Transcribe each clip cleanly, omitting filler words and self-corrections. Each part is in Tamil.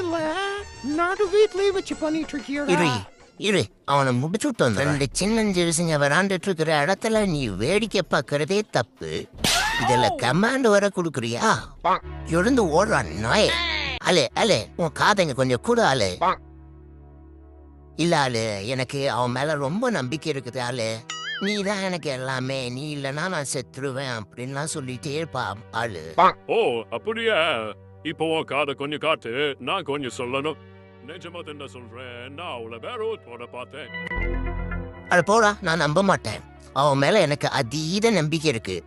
இல்ல நடு வீட்லயே வச்சு பண்ணிட்டு இருக்கியடா. இரு அவனை முடிச்சுட்டு வந்து 2 சின்னஞ்சிறுசுங்க விளாண்டுட்டு இருக்கிற இடத்துல நீ வேடிக்கை பார்க்கறதே தப்பு. இதுல கமாண்ட் வர கொடுக்குறியா? எழுந்து ஓடுறான் நாய். அலே உன் காதைங்க கொஞ்சம் கூட ஆளு இல்ல ஆளு. எனக்கு அவன் மேல ரொம்ப நம்பிக்கை இருக்குது ஆளு. நீ தான் எனக்கு எல்லாமே, நீ இல்லைன்னா நான் செத்துருவேன் அப்படின்லாம் சொல்லிட்டே இருப்பா ஆளு. ஓ அப்படியா? இப்போ உன் காதை கொஞ்சம் காட்டு, நான் கொஞ்சம் சொல்லணும். நிஜமா என்ன சொல்றேன், நான் அவளை வேற ஒரு போட பார்த்தேன். அது போடா, நான் நம்ப மாட்டேன். அவன் மேல எனக்கு அதீத நம்பிக்கை இருக்கு.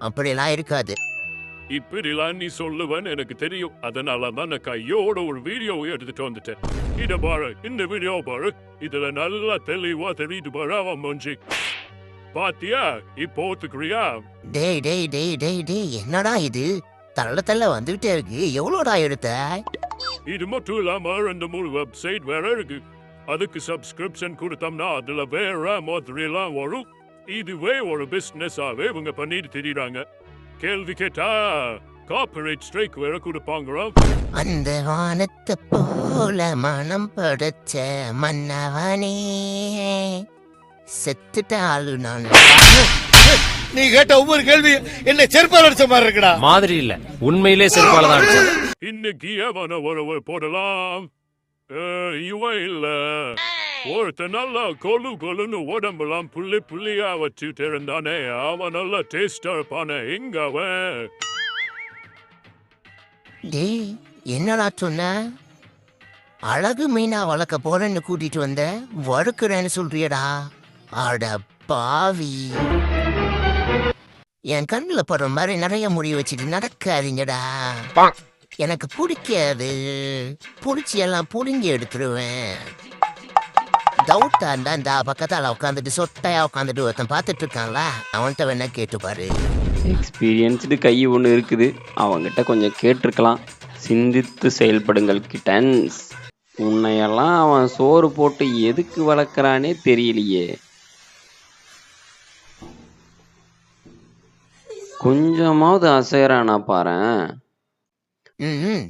அப்படியெல்லாம் இருக்காது. இப்படிலாம் நீ சொல்லுவேன்னு எனக்கு தெரியும். அதனால தான் நான் கையோட ஒரு வீடியோ எடுத்துட்டு வந்துட்டேன். இத பாரு, இந்த வீடியோ பாரு. இதுல நல்லா தெளிவா தெரியுது பாரு அவன் மூஞ்சி. பாத்தியா? இப்போ ஒத்துக்கிறியா? டேய் என்னடா இது? தள்ள வந்துகிட்டே இருக்கு. எவ்வளோடா எடுத்த? இது மட்டும் இல்லாம 2-3 வெப்சைட் வேற இருக்கு. அதுக்கு சப்ஸ்கிரிப்ஷன் கொடுத்தோம்னா அதுல வேற மாதிரிலாம் வரும். இதுவே ஒரு பிசினஸாவே இவங்க பண்ணிட்டு தெரியுறாங்க. கேள்வி கேட்டா கார்ப்பரேட் ஸ்ட்ரைக் வேற கொடுப்பாங்களா? அந்த வானத்தை போல மனம் படைச்ச மன்னவனே செத்துட்ட ஆளு நான். நீ கேட்ட ஒவ்வொரு கேள்வி என்ன செருப்பால் அடிச்ச மாதிரி இருக்குடா. மாதிரி இல்ல, உண்மையிலே செருப்பால தான் அடிச்சது. இன்னைக்கு எவன ஒரு போடலாம்? இவன் இல்ல, ஒருத்த நல்லா கொலுன்னு உடம்பெல்லாம் புள்ளியா வச்சுட்டு இருந்தானே, அவன் நல்லா டேஸ்டா இருப்பானே. எங்க அவன்? டேய் என்னடா சொன்ன? அழகு மீனா வளர்க்க போறேன்னு கூட்டிட்டு வந்த, வறுக்குறேன்னு சொல்றியடா. அட பாவி, என் கண்ணில் படுற மாதிரி நிறைய முடி வச்சுட்டு நடக்காதீங்கடா. எனக்கு பிடிக்காது. பிடிச்சி எல்லாம் புடுங்கி எடுத்துருவேன். டவுட்டா இருந்தா இந்த பக்கத்தால உட்காந்துட்டு சொட்டையா உட்காந்துட்டு ஒருத்தன் பார்த்துட்டு இருக்காங்களா, அவன்கிட்ட வேணா கேட்டுப்பாரு. எக்ஸ்பீரியன்ஸ்டு கை ஒன்று இருக்குது, அவங்ககிட்ட கொஞ்சம் கேட்டிருக்கலாம். சிந்தித்து செயல்படுங்கள் கிட்டன்ஸ். உன்னையெல்லாம் அவன் சோறு போட்டு எதுக்கு வளர்க்குறானே தெரியலையே. கொஞ்சமாவது அசைறானா பாரேன்.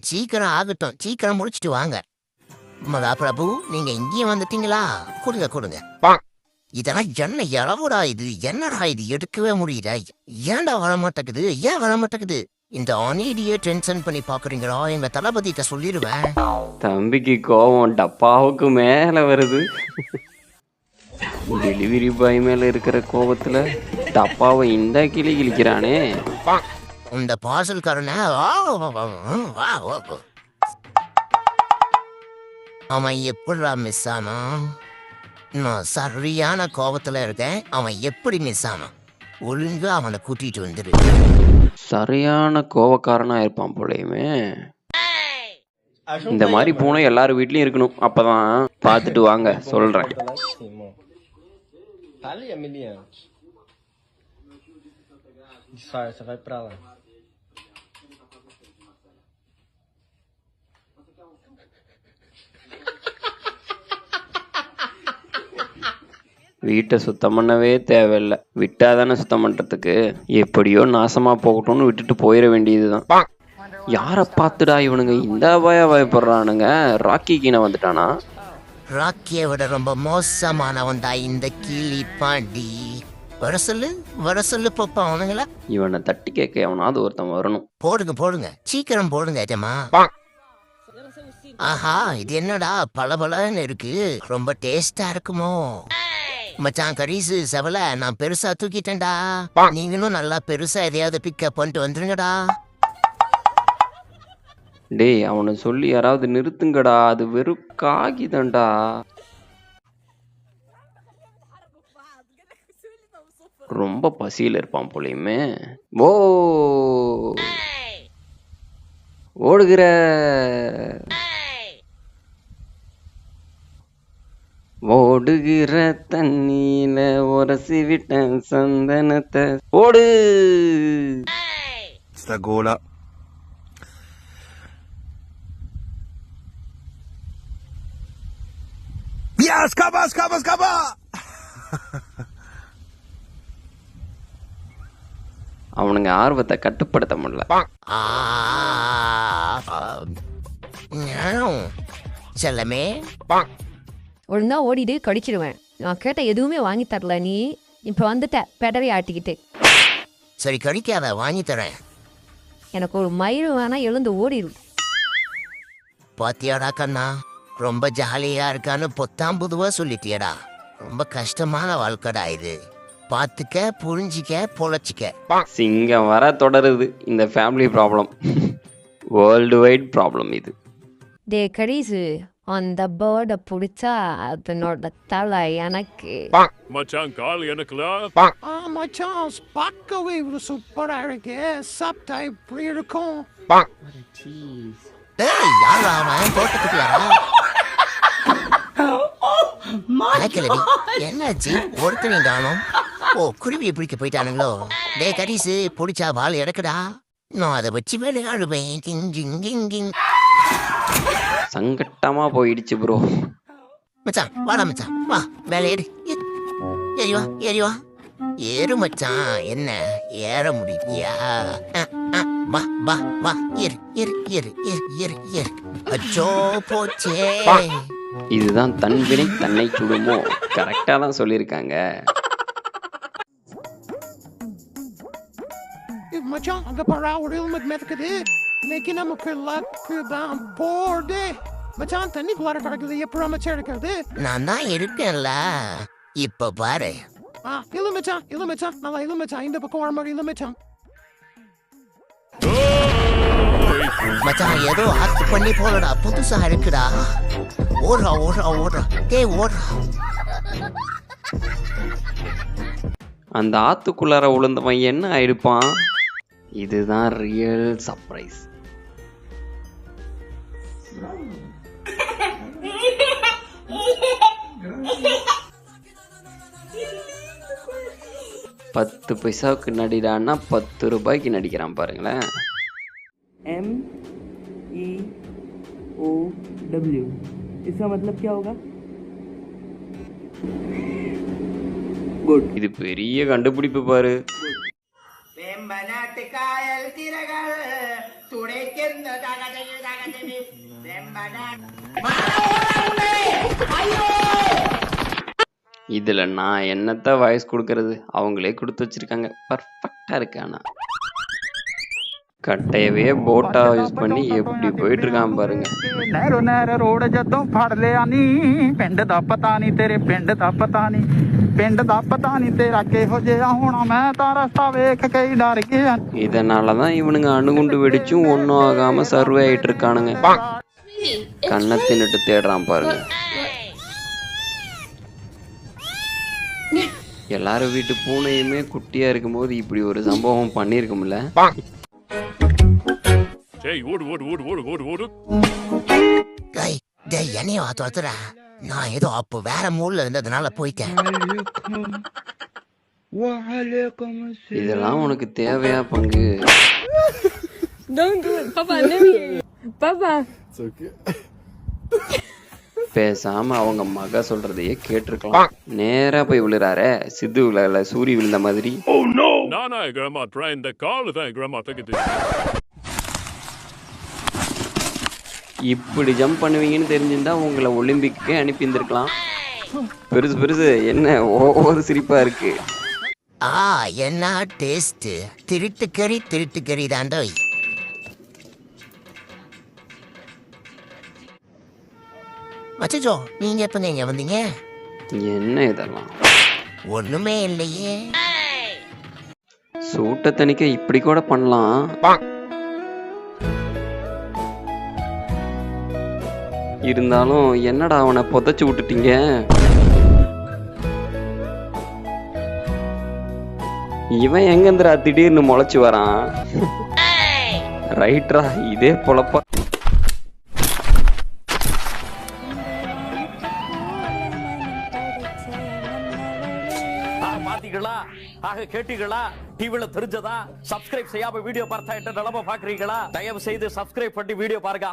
சீக்கிரம் ஆகட்டும், சீக்கிரம் முடிச்சுட்டு வாங்க. மகா பிரபு, நீங்க இங்கேயும் வந்துட்டீங்களா? கொடுங்க. இதெல்லாம் என்ன இளவுடா இது? என்னடா இது? எடுக்கவே முடியல. ஏன்டா வரமாட்டேக்குது? ஏன் வரமாட்டேக்குது? இந்த அநீதியை டென்ஷன் பண்ணி பாக்குறீங்களா? எங்க தளபதிட்ட சொல்லிடுவேன். தம்பிக்கு கோவம் டப்பாவுக்கு மேல வருது. டெலிவரி பாய் மேல இருக்கிற கோபத்துல டப்பாவை இந்த கிழிக்கிறானே. இந்த பார்சல்காரன அவன் எப்படிடா மிஸ் ஆனான்? நான் சரியான கோபத்துல இருக்கேன். அவன் எப்படி மிஸ் ஆனான்? ஒழுங்கா அவனை கூட்டிட்டு வந்துரு. சரியான கோவக்காரனா இருப்பான் போலயுமே. இந்த மாதிரி பூனை எல்லாரும் வீட்லயும் இருக்கணும். அப்பதான் பார்த்துட்டு வாங்க சொல்றேன். வீட்டை சுத்தம் பண்ணவே தேவையில்லை, விட்டாதானே சுத்தம் பண்றதுக்கு. எப்படியோ நாசமா போகட்டும்னு விட்டுட்டு போயிட வேண்டியதுதான். யாரை பார்த்துடா இவனுங்க இந்த பயப்படுறானுங்க? ராக்கி கீழே வந்துட்டானா? ராக்கியை விட ரொம்ப மோசமானவன் தான் இந்த கிளி பாண்டி. வர சொல்லு பாப்பா அவனுங்களா. இவனை தட்டி கேட்க எவனாவது ஒருத்தன் வரணும். போடுங்க சீக்கிரம் போடுங்க ஏஜமா. ஆஹா, இது என்னடா பளபளன்னு இருக்கு? ரொம்ப டேஸ்டா இருக்குமோ? மச்சான் கரீசு செவல, நான் பெருசா தூக்கிட்டேன்டா. நீங்களும் நல்லா பெருசா எதையாவது பிக்கப் பண்ணிட்டு வந்துருங்கடா. டேய், அவனை சொல்லி யாராவது நிறுத்துங்கடா, அது வெறும் காகிதம்டா. ரொம்ப பசியில் இருப்பான் போலையுமே. ஓடுகிற ஓடுகிற தண்ணியில உரசி விட்டேன் சந்தனத்தை. ஓடு Stagola. Ja, skaba! அவனுங்க ஆர்வத்தை கட்டுப்படுத்த முடியல. செல்லமே ஒழுங்கா ஓடிடு கடிச்சிடுவேன். நான் கேட்ட எதுவுமே வாங்கி தரல, நீ இப்போ வந்துட்ட பெடரை ஆட்டிக்கிட்டு. சரி கடிக்காத, வாங்கி தரேன். எனக்கு ஒரு மயிறு வேணா, எழுந்து ஓடிடு. பாத்தியாடா கண்ணா, ரொம்ப ஜாலியா இருக்கான்னு பொத்தாம் பொதுவா சொல்லிட்டியடா. ரொம்ப கஷ்டமான வாழ்க்கைடா இது. பாத்துக்க, புரிஞ்சிக்க, பொழைச்சிக்க. சிங்கம் வர தொடருது இந்த family problem. World wide problem இது. டே கடிசு, அந்த பேர்டை பிடிச்சா அதனோட தலை எனக்கு. மச்சான் கால் எனக்குலாம். மச்சான் பார்க்கவே ஒரு சூப்பரா இருக்கு. சாப்பிட்டா இப்படி இருக்கும். டேய், யாரா அவன் தோட்டத்துக்குள்ளாரா? கிளவி என்னாச்சு? ஒருத்தனையும் காணோம். ஓ, குருவியை பிடிக்க போயிட்டானுங்களோ? டே கரிசு, பிடிச்சா வால் இறக்குடா. நான் அதை வச்சு விளையாடுவேன். சங்கட்டமா போயிடுச்சு ப்ரோ. மச்சான் வாடா மச்சான், வா மேலே ஏறு. ஏறி வா, ஏறி வா. ஏறு மச்சான். என்ன ஏற முடியலையா? வா வா வா, ஏறு ஏறு ஏறு ஏறு ஏறு ஏறு. அச்சோ போச்சே. இதுதான் தன்வினை தன்னை சுடுமோ. கரெக்டா தான் சொல்லியிருக்காங்க. மச்சான் அங்க பாரா, ஒரு ஹெல்மெட் மிதக்குது. இன்னைக்கு நமக்கு லக்கு தான் போடு. மச்சான் தண்ணிக்குள்ளார கிடக்குது, எப்பறம் மச்சான் எடுக்கிறது? நான் தான் இருக்கேன்ல, இப்ப பாரு. இல்ல மச்சான், இல்ல மச்சான், நல்லா இல்ல மச்சான். இந்த பக்கம் வர மாதிரி இல்ல மச்சான். மச்சான் ஏதோ ஆத்து பண்ணி போலடா, புதுசா இருக்குடா. ஓடுறா ஓடுறா ஓடுறா, டேய் ஓடுறா. அந்த ஆத்துக்குள்ளார உளுந்தவன் என்ன ஆயிருப்பான்? இதுதான் ரியல் சர்ப்ரைஸ். பத்து பைசாவுக்கு நடிடான்னா 10 ரூபாய்க்கு நடிக்கிறான் பாருங்களேன். MEOW इसका मतलब क्या होगा? குட். இது பெரிய கண்டுபிடிப்பு பாரு. இதுல நான் என்னத்த வாய்ஸ் கொடுக்கறது, அவங்களே கொடுத்து வச்சிருக்காங்க. பர்ஃபெக்டா இருக்கு. ஆனா கட்டையவே போட்டா யூஸ் பண்ணி எப்படி போயிட்டு இருக்கான் பாருங்க. ਨਹਿਰੋ ਨਹਿਰ ਰੋਡ ਜਦੋਂ ਫੜ ਲਿਆ ਨੀ, ਪਿੰਡ ਦਾ ਪਤਾ ਨਹੀਂ ਤੇਰੇ ਪਿੰਡ ਦਾ ਪਤਾ ਨਹੀਂ, ਪਿੰਡ ਦਾ ਪਤਾ ਨਹੀਂ ਤੇਰਾ ਕਿਹੋ ਜਿਹਾ ਹੋਣਾ, ਮੈਂ ਤਾਂ ਰਸਤਾ ਵੇਖ ਕੇ ਹੀ ਡਰ ਗਿਆ. இதனாலதான் இவனுங்க அணுகுண்டு வெடிச்சும் ஒன்னும் ஆகாம சர்வே ஆயிட்டு இருக்கானுங்க. கண்ணை தின்னுட்டு தேடுறான் பாருங்க. எல்லாரும் வீட்டு பூனையுமே குட்டியா இருக்கும் போது இப்படி ஒரு சம்பவம் பண்ணிருக்கும்ல. டேய் ஓடு ஓடு ஓடு ஓடு ஓடு ஓடு. டேய் டேய், என்னைய தோத்துறா. நான் ஏதோ அப்போ வேற மூட்ல இருந்ததுனால போயிட்டேன். இதெல்லாம் உனக்கு தேவையா பங்கு? பேசாம அவங்க மக சொல்றதையே கேட்டிருக்கலாம். நேரா போய் விழுறாரே, சித்து விழால சூரி விழுந்த மாதிரி. நானா கிராமத்துறேன், இந்த காலு தான் கிராமத்துக்கு. இப்படி ஜம்ப் பண்ணுவீங்கன்னு தெரிஞ்சிருந்தா உங்களை ஒலிம்பிக்கே அனுப்பி இருந்திருக்கலாம். பெருசு பெருசு என்ன ஒவ்வொரு சிரிப்பா இருக்கு. என்ன டேஸ்ட். திருட்டு கறி தாண்டோ. அச்சோ, நீங்க எப்ப நீங்க வந்தீங்க? என்ன இதெல்லாம்? ஒண்ணுமே இல்லையே. சூட்ட தணிக்க இப்படி கூட பண்ணலாம். இருந்தாலும் என்னடா அவனை புதைச்சு விட்டுட்டீங்க? இவன் எங்கந்திரா திடீர்னு முளைச்சு வரான்? ரைட்ரா, இதே பொழப்பா. பாத்தீங்களா? ஆக கேட்டீங்களா? டிவில தெரிஞ்சதா? சப்ஸ்கிரைப் செய்யாம வீடியோ பார்த்தா என்ன நிலைமை பாக்குறீங்களா? தயவு செய்து சப்ஸ்கிரைப் பண்ணி வீடியோ பாருங்க.